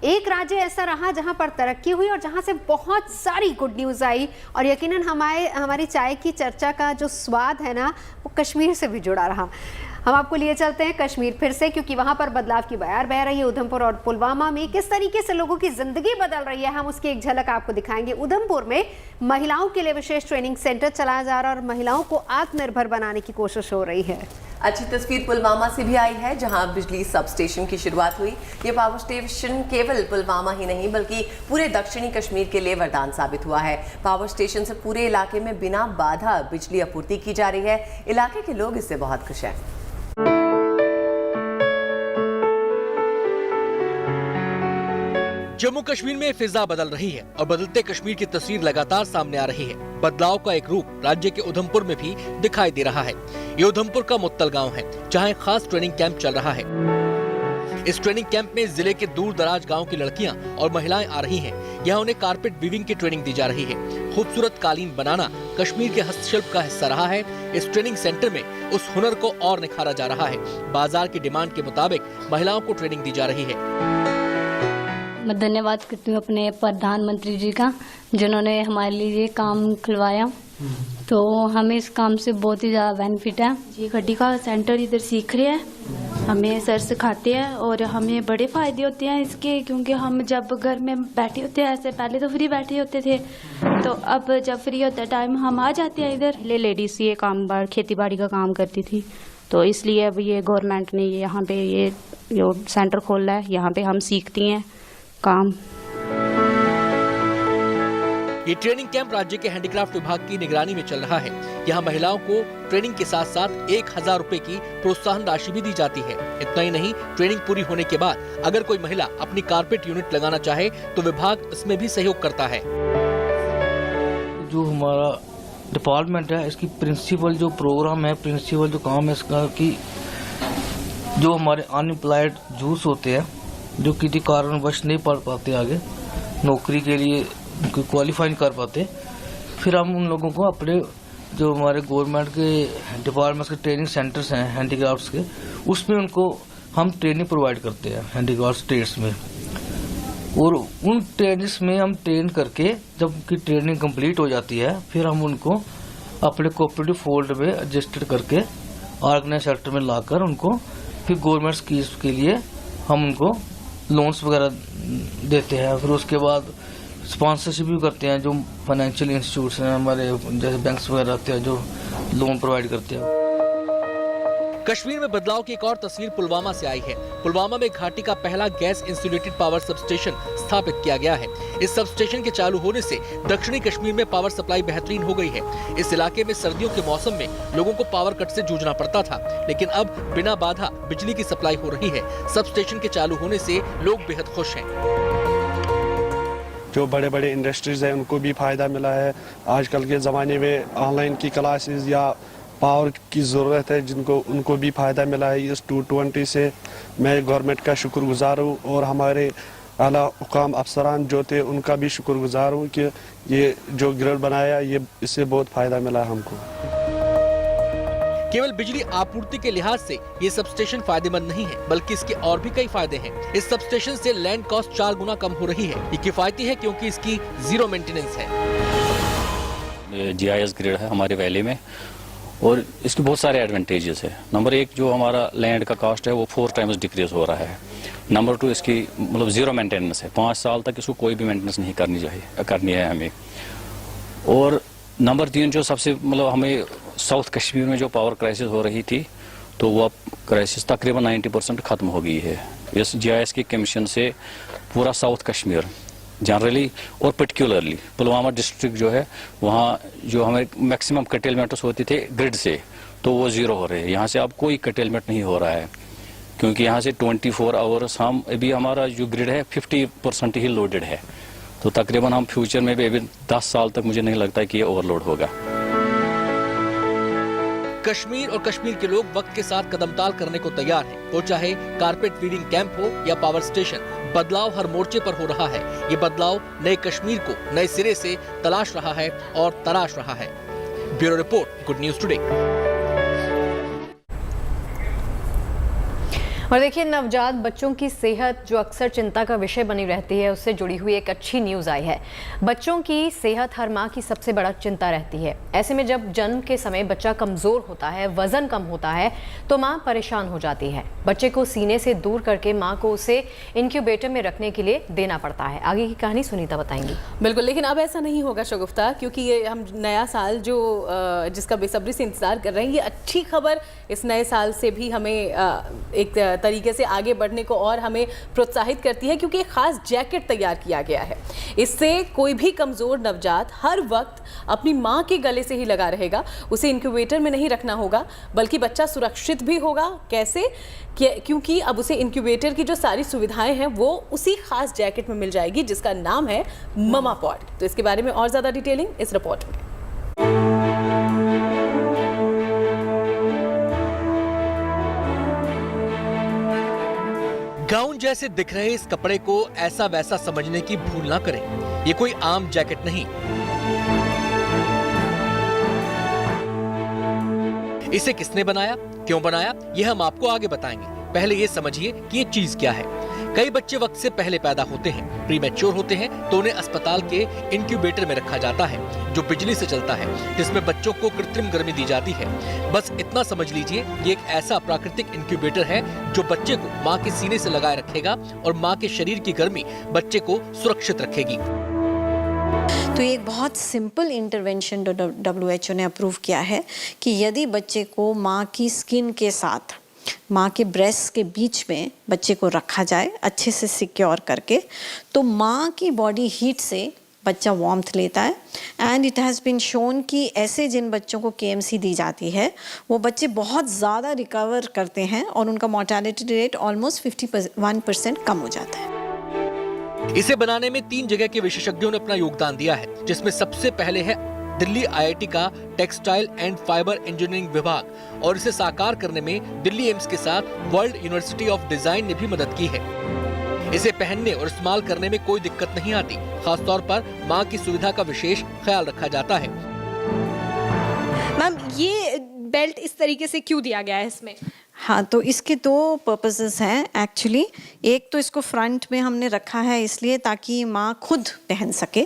एक राज्य ऐसा रहा जहां पर तरक्की हुई और जहां से बहुत सारी गुड न्यूज़ आई, और यकीनन हमारी चाय की चर्चा का जो स्वाद है ना, वो कश्मीर से भी जुड़ा रहा। हम आपको लिए चलते हैं कश्मीर फिर से, क्योंकि वहां पर बदलाव की बयार बह रही है। उधमपुर और पुलवामा में किस तरीके से लोगों की जिंदगी बदल रही है, हम उसकी एक झलक आपको दिखाएंगे। उधमपुर में महिलाओं के लिए विशेष ट्रेनिंग सेंटर चलाया जा रहा है और महिलाओं को आत्मनिर्भर बनाने की कोशिश हो रही है। अच्छी तस्वीर पुलवामा से भी आई है, जहां बिजली सब स्टेशन की शुरुआत हुई। ये पावर स्टेशन केवल पुलवामा ही नहीं बल्कि पूरे दक्षिणी कश्मीर के लिए वरदान साबित हुआ है। पावर स्टेशन से पूरे इलाके में बिना बाधा बिजली आपूर्ति की जा रही है। इलाके के लोग इससे बहुत खुश हैं। जम्मू कश्मीर में फिजा बदल रही है और बदलते कश्मीर की तस्वीर लगातार सामने आ रही है। बदलाव का एक रूप राज्य के उधमपुर में भी दिखाई दे रहा है। ये उधमपुर का मुत्तल गांव है, जहां एक खास ट्रेनिंग कैंप चल रहा है। इस ट्रेनिंग कैंप में जिले के दूर दराज गाँव की लड़कियां और महिलाएं आ रही हैं। यहाँ उन्हें कारपेट वीविंग की ट्रेनिंग दी जा रही है। खूबसूरत कालीन बनाना कश्मीर के हस्तशिल्प का हिस्सा रहा है। इस ट्रेनिंग सेंटर में उस हुनर को और निखारा जा रहा है। बाजार की डिमांड के मुताबिक महिलाओं को ट्रेनिंग दी जा रही है। मैं धन्यवाद करती हूँ अपने प्रधानमंत्री जी का, जिन्होंने हमारे लिए काम खुलवाया। तो हमें इस काम से बहुत ही ज़्यादा बेनिफिट है। ये गड्डी का सेंटर इधर सीख रहे हैं, हमें सर सिखाते हैं और हमें बड़े फायदे होते हैं इसके, क्योंकि हम जब घर में बैठे होते हैं, ऐसे पहले तो फ्री बैठे होते थे, तो अब जब फ्री होता है टाइम हम आ जाते हैं इधर। पहले लेडीज ये काम खेती बाड़ी का काम करती थी, तो इसलिए अब ये गवर्नमेंट ने यहाँ पे ये सेंटर खोला है, यहाँ पे हम सीखती हैं काम। ये ट्रेनिंग कैंप राज्य के हैंडीक्राफ्ट विभाग की निगरानी में चल रहा है। यहाँ महिलाओं को ट्रेनिंग के साथ साथ 1000 रुपए की प्रोत्साहन राशि भी दी जाती है। इतना ही नहीं, ट्रेनिंग पूरी होने के बाद अगर कोई महिला अपनी कारपेट यूनिट लगाना चाहे तो विभाग इसमें भी सहयोग करता है। जो हमारा डिपार्टमेंट है, इसकी प्रिंसिपल जो प्रोग्राम है, प्रिंसिपल जो काम है इसका, कि जो हमारे अनएम्प्लॉयड यूथ होते हैं जो किसी कारणवश नहीं पढ़ पाते, आगे नौकरी के लिए क्वालिफाई नहीं कर पाते, फिर हम उन लोगों को अपने जो हमारे गवर्नमेंट के डिपार्टमेंट्स के ट्रेनिंग सेंटर्स हैं हैंडीक्राफ्ट्स के, उसमें उनको हम ट्रेनिंग प्रोवाइड करते हैं हैंडीक्राफ्ट ट्रेड्स में। और उन ट्रेनिंग्स में हम ट्रेन करके जब उनकी ट्रेनिंग कंप्लीट हो जाती है, फिर हम उनको अपने कोऑपरेटिव फोल्ड में रजिस्टर्ड करके ऑर्गेनाइज सेक्टर में लाकर उनको फिर गवर्नमेंट स्कीम्स के लिए हम उनको लोन्स वगैरह देते हैं। फिर उसके बाद स्पॉन्सरशिप भी करते हैं, जो फाइनेंशियल इंस्टीट्यूट्स हैं हमारे, जैसे बैंक्स वगैरह होते हैं जो लोन प्रोवाइड करते हैं। कश्मीर में बदलाव की एक और तस्वीर पुलवामा से आई है। पुलवामा में घाटी का पहला गैस इंसुलेटेड पावर सबस्टेशन स्थापित किया गया है। इस सबस्टेशन के चालू होने से दक्षिणी कश्मीर में पावर सप्लाई बेहतरीन हो गई है। इस इलाके में सर्दियों के मौसम में लोगों को पावर कट से जूझना पड़ता था, लेकिन अब बिना बाधा बिजली की सप्लाई हो रही है। सबस्टेशन के चालू होने से लोग बेहद खुश हैं। जो बड़े बड़े इंडस्ट्रीज हैं उनको भी फायदा मिला है। आजकल के ज़माने में ऑनलाइन की क्लासेस या पावर की ज़रूरत है, जिनको उनको भी फ़ायदा मिला है इस 220 से। मैं गवर्नमेंट का शुक्रगुजार हूँ और हमारे आला हुकाम अफसरान जो थे उनका भी शुक्रगुजार हूँ कि ये जो ग्रिड बनाया, ये इससे बहुत फ़ायदा मिला हमको। केवल बिजली आपूर्ति के लिहाज से ये सबस्टेशन फायदेमंद नहीं है, बल्कि इसके और भी कई फायदे हैं। इस सबस्टेशन से लैंड कॉस्ट 4 गुना कम हो रही है। ये किफायती है क्योंकि इसकी जीरो मेंटेनेंस है। GIS ग्रिड है हमारे वैली में और इसके बहुत सारे एडवांटेजेस है। नंबर 1, जो हमारा लैंड का कॉस्ट है वो 4 टाइम्स डिक्रीज हो रहा है। नंबर 2, इसकी मतलब जीरो मेंटेनेंस है, 5 साल तक इसको कोई भी मेंटेनेंस नहीं करनी है हमें। और नंबर 3, जो सबसे मतलब हमें साउथ कश्मीर में जो पावर क्राइसिस हो रही थी, तो वो अब क्राइसिस तकरीबन 90% खत्म हो गई है। इस GIS की कमीशन से पूरा साउथ कश्मीर जनरली और पर्टिकुलरली पुलवामा डिस्ट्रिक्ट जो है, वहाँ जो हमें मैक्सिमम कटेलमेंट्स होते थे ग्रिड से, तो वो जीरो हो रहे हैं। यहाँ से अब कोई कटेलमेंट नहीं हो रहा है, क्योंकि यहाँ से 24 आवर्स हम अभी हमारा जो ग्रिड है 50% ही लोडेड है। तो तकरीबन हम फ्यूचर में भी अभी 10 साल तक मुझे नहीं लगता कि ये ओवरलोड होगा। कश्मीर और कश्मीर के लोग वक्त के साथ कदमताल करने को तैयार हैं। वो चाहे कारपेट फीडिंग कैंप हो या पावर स्टेशन, बदलाव हर मोर्चे पर हो रहा है। ये बदलाव नए कश्मीर को नए सिरे से तलाश रहा है और तराश रहा है। Bureau report, good news today. और देखिए, नवजात बच्चों की सेहत जो अक्सर चिंता का विषय बनी रहती है, उससे जुड़ी हुई एक अच्छी न्यूज़ आई है। बच्चों की सेहत हर माँ की सबसे बड़ा चिंता रहती है। ऐसे में जब जन्म के समय बच्चा कमज़ोर होता है, वज़न कम होता है, तो माँ परेशान हो जाती है। बच्चे को सीने से दूर करके माँ को उसे इंक्यूबेटर में रखने के लिए देना पड़ता है। आगे की कहानी सुनीता बताएंगी। बिल्कुल, लेकिन अब ऐसा नहीं होगा शगुफ्ता, क्योंकि ये हम नया साल जो जिसका बेसब्री से इंतज़ार कर रहे हैं, ये अच्छी खबर इस नए साल से भी हमें एक तरीके से आगे बढ़ने को और हमें प्रोत्साहित करती है, क्योंकि एक खास जैकेट तैयार किया गया है। इससे कोई भी कमज़ोर नवजात हर वक्त अपनी माँ के गले से ही लगा रहेगा। उसे इंक्यूबेटर में नहीं रखना होगा, बल्कि बच्चा सुरक्षित भी होगा। कैसे? क्योंकि अब उसे इंक्यूबेटर की जो सारी सुविधाएं हैं वो उसी खास जैकेट में मिल जाएगी, जिसका नाम है ममा पॉड। तो इसके बारे में और ज़्यादा डिटेलिंग इस रिपोर्ट में। गाउन जैसे दिख रहे इस कपड़े को ऐसा वैसा समझने की भूल ना करें। ये कोई आम जैकेट नहीं। इसे किसने बनाया, क्यों बनाया, ये हम आपको आगे बताएंगे। पहले ये समझिए कि ये चीज क्या है। कई बच्चे वक्त से पहले पैदा होते हैं, प्रीमैच्योर होते हैं, तो उन्हें अस्पताल के इंक्यूबेटर में रखा जाता है, जो बिजली से चलता है, जिसमें बच्चों को कृत्रिम गर्मी दी जाती है। बस इतना समझ लीजिए, ये एक ऐसा प्राकृतिक इंक्यूबेटर है जो बच्चे को माँ के सीने से लगाए रखेगा और माँ के शरीर की गर्मी बच्चे को सुरक्षित रखेगी। तो ये एक बहुत सिंपल इंटरवेंशन WHO ने अप्रूव किया है कि यदि बच्चे को माँ की स्किन के साथ माँ के ब्रेस्ट के बीच में बच्चे को रखा जाए अच्छे से सिक्योर करके, तो माँ की बॉडी हीट से बच्चा वार्मथ लेता है। And it has been shown कि ऐसे जिन बच्चों को KMC दी जाती है वो बच्चे बहुत ज़्यादा रिकवर करते हैं और उनका मोर्टेलिटी रेट ऑलमोस्ट 51% कम हो जाता है। इसे बनाने में 3 जगह के विशेषज्ञों ने अपना योगदान दिया है, जिसमें सबसे पहले है दिल्ली IIT का टेक्सटाइल एंड फाइबर इंजीनियरिंग विभाग, और इसे साकार करने में दिल्ली एम्स के साथ वर्ल्ड यूनिवर्सिटी ऑफ डिजाइन ने भी मदद की है। इसे पहनने और इस्तेमाल करने में कोई दिक्कत नहीं आती। खासतौर पर माँ की सुविधा का विशेष ख्याल रखा जाता है। मैम, ये बेल्ट इस तरीके से क्यों दिया गया है इसमें? हाँ, तो इसके 2 पर्पसेस हैं एक्चुअली। एक तो इसको फ्रंट में हमने रखा है इसलिए ताकि माँ खुद पहन सके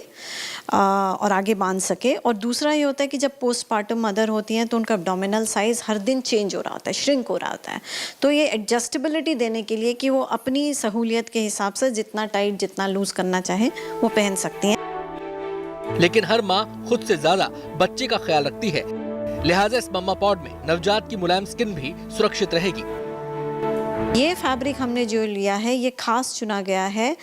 और आगे बांध सके, और दूसरा ये होता है कि जब पोस्टपार्टम मदर होती हैं तो उनका एब्डोमिनल साइज़ हर दिन चेंज हो रहा होता है, श्रिंक हो रहा होता है। तो ये एडजस्टेबिलिटी देने के लिए कि वो अपनी सहूलियत के हिसाब से जितना टाइट जितना लूज़ करना चाहे वो पहन सकती हैं। लेकिन हर माँ खुद से ज़्यादा बच्चे का ख्याल रखती है, लिहाजा इस मम्मा पॉड में नवजात की मुलायम स्किन भी सुरक्षित रहेगी। ये फैब्रिक हमने जो लिया है ये खास चुना गया है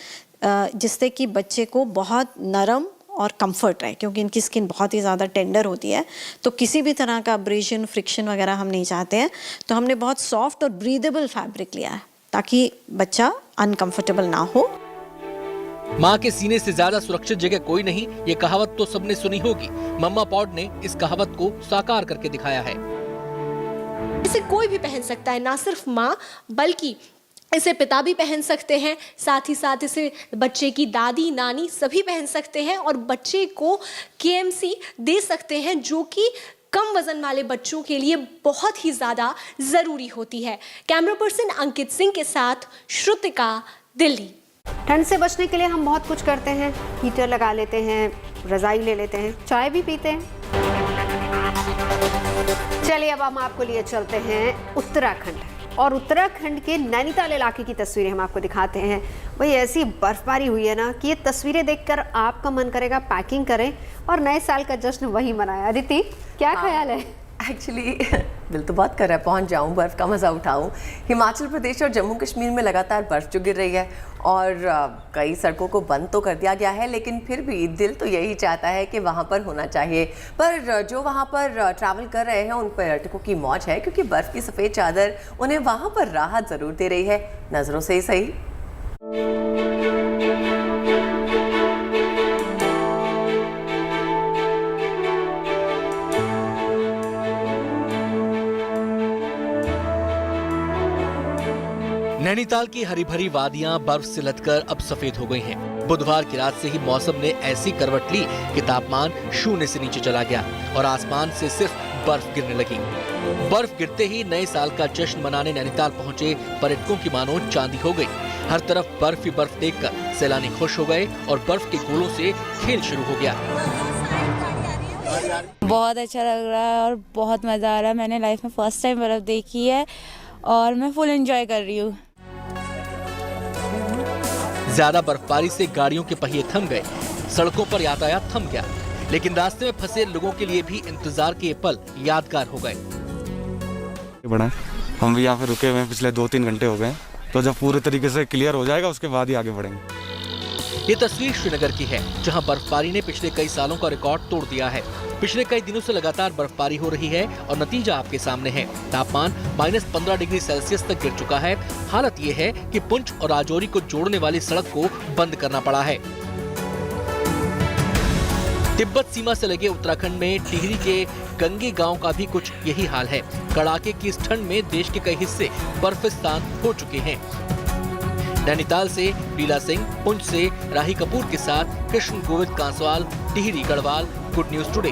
जिससे कि बच्चे को बहुत नरम और कंफर्ट रहे, क्योंकि इनकी स्किन बहुत ही ज़्यादा टेंडर होती है, तो किसी भी तरह का अब्रेशन फ्रिक्शन वगैरह हम नहीं चाहते हैं। तो हमने बहुत सॉफ्ट और ब्रीदेबल फैब्रिक लिया है ताकि बच्चा अनकंफर्टेबल ना हो। माँ के सीने से ज्यादा सुरक्षित जगह कोई नहीं, ये कहावत तो सबने सुनी होगी। मम्मा पॉड ने इस कहावत को साकार करके दिखाया है। इसे कोई भी पहन सकता है, ना सिर्फ माँ बल्कि इसे पिता भी पहन सकते हैं, साथ ही साथ इसे बच्चे की दादी नानी सभी पहन सकते हैं और बच्चे को KMC दे सकते हैं, जो कि कम वजन वाले बच्चों के लिए बहुत ही ज़्यादा ज़रूरी होती है। कैमरा पर्सन अंकित सिंह के साथ श्रुतिका, दिल्ली। ठंड से बचने के लिए हम बहुत कुछ करते हैं, हीटर लगा लेते हैं, रज़ाई ले लेते हैं, चाय भी पीते हैं। चलिए अब हम आपको लिए चलते हैं उत्तराखंड, और उत्तराखंड के नैनीताल इलाके की तस्वीरें हम आपको दिखाते हैं। वही ऐसी बर्फबारी हुई है ना कि ये तस्वीरें देखकर आपका मन करेगा पैकिंग करें और नए साल का जश्न वही मनाएं। अदिति, क्या ख्याल है? एक्चुअली दिल तो बहुत कर रहा है पहुंच जाऊं, बर्फ़ का मज़ा उठाऊं। हिमाचल प्रदेश और जम्मू कश्मीर में लगातार बर्फ़ जो गिर रही है और कई सड़कों को बंद तो कर दिया गया है, लेकिन फिर भी दिल तो यही चाहता है कि वहां पर होना चाहिए। पर जो वहां पर ट्रैवल कर रहे हैं उन पर्यटकों की मौज है, क्योंकि बर्फ़ की सफ़ेद चादर उन्हें वहां पर राहत ज़रूर दे रही है। नज़रों से ही सही। नैनीताल की हरी भरी वादियां बर्फ से लदकर अब सफेद हो गई हैं। बुधवार की रात से ही मौसम ने ऐसी करवट ली कि तापमान 0 से नीचे चला गया और आसमान से सिर्फ बर्फ गिरने लगी। बर्फ गिरते ही नए साल का जश्न मनाने नैनीताल पहुंचे पर्यटकों की मानो चांदी हो गई। हर तरफ बर्फ ही बर्फ देखकर सैलानी खुश हो गए और बर्फ के गोलों से खेल शुरू हो गया। बहुत अच्छा लग रहा है और बहुत मजा आ रहा है। मैंने लाइफ में फर्स्ट टाइम बर्फ देखी है और मैं फुल एंजॉय कर रही हूँ। ज्यादा बर्फबारी से गाड़ियों के पहिए थम गए, सड़कों पर यातायात थम गया, लेकिन रास्ते में फंसे लोगों के लिए भी इंतजार के ये पल यादगार हो गए। हम भी यहाँ पे रुके हुए हैं, पिछले 2-3 घंटे हो गए, तो जब पूरे तरीके से क्लियर हो जाएगा उसके बाद ही आगे बढ़ेंगे। ये तस्वीर श्रीनगर की है, जहां बर्फबारी ने पिछले कई सालों का रिकॉर्ड तोड़ दिया है। पिछले कई दिनों से लगातार बर्फबारी हो रही है और नतीजा आपके सामने है। तापमान -15 डिग्री सेल्सियस तक गिर चुका है। हालत ये है कि पुंछ और राजौरी को जोड़ने वाली सड़क को बंद करना पड़ा है। तिब्बत सीमा से लगे उत्तराखंड में टिहरी के गंगे गांव का भी कुछ यही हाल है। कड़ाके की इस ठंड में देश के कई हिस्से बर्फिस्तान हो चुके हैं। नैनीताल से लीला सिंह, पुंछ से राही कपूर के साथ Krishna Govind Kanswal, Tehri Garhwal, good news today.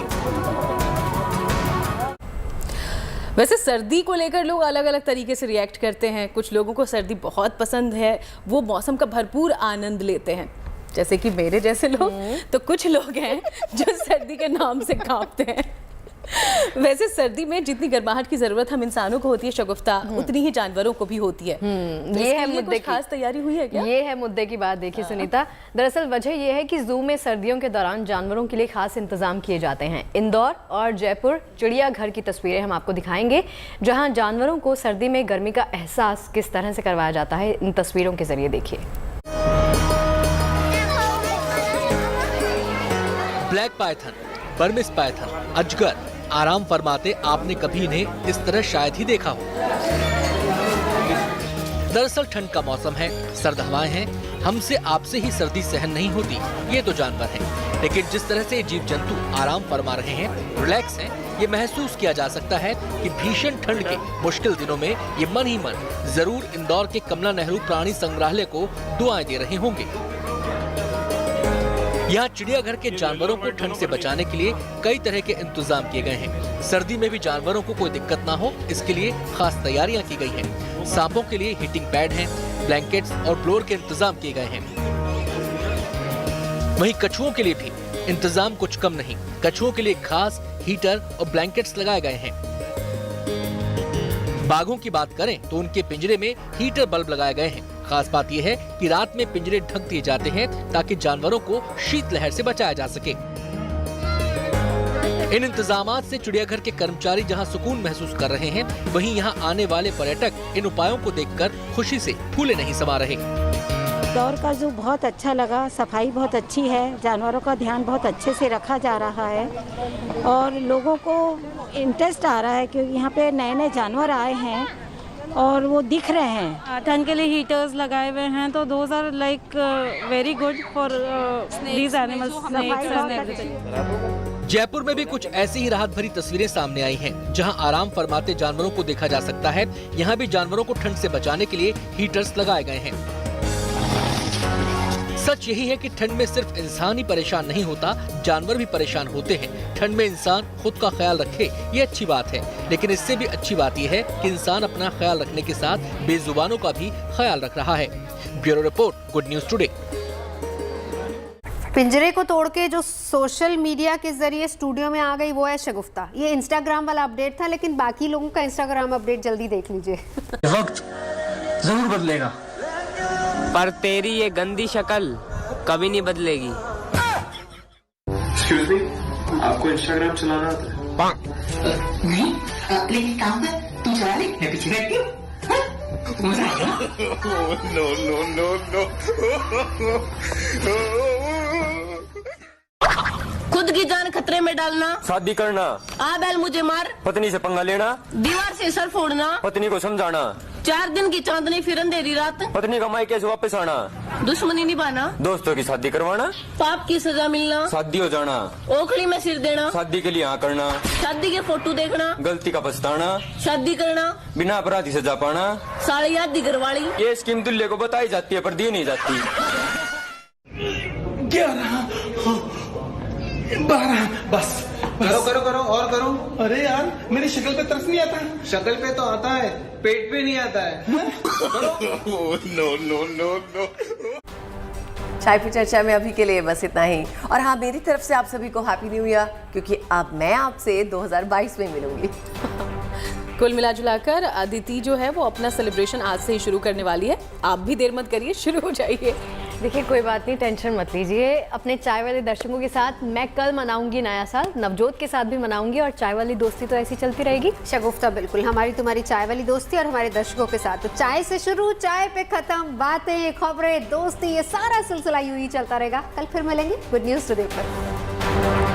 वैसे सर्दी को लेकर लोग अलग अलग तरीके से रिएक्ट करते हैं। कुछ लोगों को सर्दी बहुत पसंद है, वो मौसम का भरपूर आनंद लेते हैं, जैसे कि मेरे जैसे लोग। तो कुछ लोग हैं जो सर्दी के नाम से कांपते हैं। वैसे सर्दी में जितनी गर्माहट की जरूरत हम इंसानों को होती है शगुफ्ता, उतनी ही जानवरों को भी होती है। ये है मुद्दे की खास तैयारी हुई है क्या? ये है मुद्दे की बात। देखिए सुनीता, दरअसल वजह यह है कि जू में सर्दियों के दौरान जानवरों के लिए खास इंतजाम किए जाते हैं। इंदौर और जयपुर चिड़ियाघर की तस्वीरें हम आपको दिखाएंगे, जहां जानवरों को सर्दी में गर्मी का एहसास किस तरह से करवाया जाता है। इन तस्वीरों के जरिए देखिए। ब्लैक पाइथन, बर्मिस पाइथन, अजगर आराम फरमाते आपने कभी इन्हें इस तरह शायद ही देखा हो। दरअसल ठंड का मौसम है, सर्द हवाएं हैं, हमसे आपसे ही सर्दी सहन नहीं होती। ये तो जानवर हैं, लेकिन जिस तरह से जीव जंतु आराम फरमा रहे हैं, रिलैक्स हैं, ये महसूस किया जा सकता है कि भीषण ठंड के मुश्किल दिनों में ये मन ही मन जरूर इंदौर के कमला नेहरू प्राणी संग्रहालय को दुआएं दे रहे होंगे। यहाँ चिड़ियाघर के जानवरों को ठंड से बचाने के लिए कई तरह के इंतजाम किए गए हैं। सर्दी में भी जानवरों को कोई दिक्कत ना हो, इसके लिए खास तैयारियां की गई हैं। सांपों के लिए हीटिंग पैड हैं, ब्लैंकेट्स और ब्लोअर के इंतजाम किए गए हैं। वहीं कछुओं के लिए भी इंतजाम कुछ कम नहीं। कछुओं के लिए घास, हीटर और ब्लैंकेट्स लगाए गए हैं। बाघों की बात करें तो उनके पिंजरे में हीटर बल्ब लगाए गए हैं। खास बात यह है कि रात में पिंजरे ढक दिए जाते हैं ताकि जानवरों को शीतलहर से बचाया जा सके। इन इंतजामात से चिड़ियाघर के कर्मचारी जहां सुकून महसूस कर रहे हैं, वहीं यहां आने वाले पर्यटक इन उपायों को देखकर खुशी से फूले नहीं समा रहे। इंदौर का जू बहुत अच्छा लगा, सफाई बहुत अच्छी है, जानवरों का ध्यान बहुत अच्छे से रखा जा रहा है और लोगों को इंटरेस्ट आ रहा है क्योंकि यहाँ पे नए नए जानवर आए हैं और वो दिख रहे हैं। ठंड के लिए हीटर्स लगाए हुए हैं, तो those are like very good for these animals. Jaipur में भी कुछ ऐसी ही राहत भरी तस्वीरें सामने आई हैं, जहां आराम फरमाते जानवरों को देखा जा सकता है। यहां भी जानवरों को ठंड से बचाने के लिए हीटर्स लगाए गए हैं। सच यही है कि ठंड में सिर्फ इंसान ही परेशान नहीं होता, जानवर भी परेशान होते हैं। ठंड में इंसान खुद का ख्याल रखे, ये अच्छी बात है, लेकिन इससे भी अच्छी बात यह है कि इंसान अपना ख्याल रखने के साथ बेजुबानों का भी ख्याल रख रहा है। Bureau report, good news today. पिंजरे को तोड़ के जो सोशल मीडिया के जरिए स्टूडियो में आ गई वो है शगुफ्ता। ये इंस्टाग्राम वाला अपडेट था, लेकिन बाकी लोगों का इंस्टाग्राम अपडेट जल्दी देख लीजिए। वक्त जरूर बदलेगा, पर तेरी ये गंदी शक्ल कभी नहीं बदलेगी। एक्सक्यूज मी, आपको इंस्टाग्राम चलाना आता है? नहीं, लेकिन काम कर, तू चला ले, मैं पीछे बैठती हूँ। मजा आएगा। No no no no. खुद की जान खतरे में डालना, शादी करना, आ बैल मुझे मार, पत्नी से पंगा लेना, दीवार से सर फोड़ना, पत्नी को समझाना, 4 दिन की चांदनी फिर अंधेरी रात, पत्नी कमाई कैसे वापस आना, दुश्मनी निभाना, दोस्तों की शादी करवाना, पाप की सजा मिलना, शादी हो जाना, ओखली में सिर देना, शादी के लिए हाँ करना, शादी के फोटो देखना, गलती का पछताना, शादी करना, बिना अपराधी सजा पाना, साड़ी याद घरवाली। ये स्कीम दूल्हे को बताई जाती है पर दी नहीं जाती। 11, 12, बस करो करो करो और करो। अरे यार मेरी शक्ल पे तरस नहीं आता। शक्ल पे तो आता है, पेट पे नहीं आता है। No no no no. चाय पे चर्चा में अभी के लिए बस इतना ही। और हाँ, मेरी तरफ से आप सभी को हैप्पी न्यू ईयर, क्योंकि अब मैं आपसे 2022 में मिलूंगी। कुल मिला जुलाकर अदिति जो है वो अपना सेलिब्रेशन आज से ही शुरू करने वाली है। आप भी देर मत करिए, शुरू हो जाइए। देखिए कोई बात नहीं, टेंशन मत लीजिए। अपने चाय वाले दर्शकों के साथ मैं कल मनाऊंगी नया साल, नवजोत के साथ भी मनाऊंगी, और चाय वाली दोस्ती तो ऐसी चलती रहेगी। शगुफ्ता बिल्कुल, हमारी तुम्हारी चाय वाली दोस्ती और हमारे दर्शकों के साथ। तो चाय से शुरू, चाय पे खत्म, बातें, खबरें, दोस्ती, ये सारा सिलसिला यूं ही चलता रहेगा। कल फिर मिलेंगे गुड न्यूज टुडे पर।